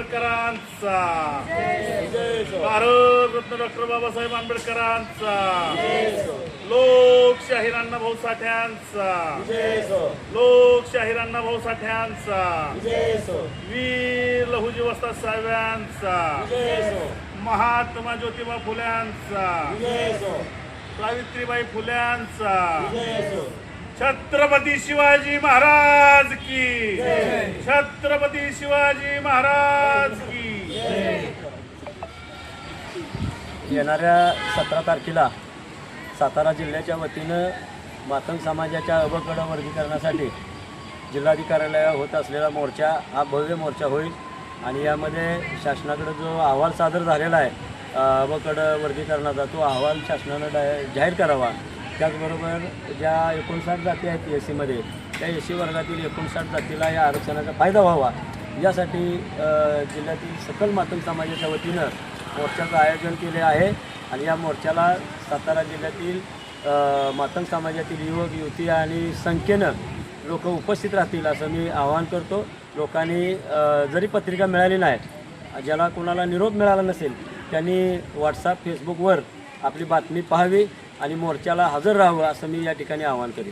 आंबेडकरांचा, भारतरत्न डॉक्टर बाबासाहेब आंबेडकरांचा, लोकशाहीर अण्णाभाऊ साठ्यांचा, लोकशाहीर अण्णाभाऊ साठ्यांचा, वीर लहुजी वस्ताद साहेबांचा, महात्मा ज्योतिबा फुल्यांचा, सावित्रीबाई फुल्यांचा, छत्रपती शिवाजी महाराज की, छत्रपती शिवाजी महाराज की। येणाऱ्या 17 तारखेला सातारा जिल्ह्याच्या वतीनं मातंग समाजाच्या अबकड वर्गीकरणासाठी जिल्हाधिकाऱ्यालयात होत असलेला मोर्चा हा भव्य मोर्चा होईल आणि यामध्ये शासनाकडे जो अहवाल सादर झालेला आहे अबकड वर्गीकरणाचा तो अहवाल शासनानं जाहीर करावा। त्याचबरोबर ज्या 59 जाती आहेत एस-सीमध्ये त्या एस-सी वर्गातील 59 जातीला या आरक्षणाचा फायदा व्हावा यासाठी जिल्ह्यातील सकल मातंग समाजाच्या वतीनं मोर्चाचं आयोजन केले आहे आणि या मोर्चाला सातारा जिल्ह्यातील मातंग समाजातील युवक युवती आणि संख्येनं लोक उपस्थित राहतील असं मी आवाहन करतो। लोकांनी जरी पत्रिका मिळाली नाही, ज्याला कोणाला निरोप मिळाला नसेल त्यांनी व्हॉट्सअप फेसबुकवर आपली बातमी पाहावी आणि मोर्चाला हजर राहावं असं मी या ठिकाणी आवाहन करेन।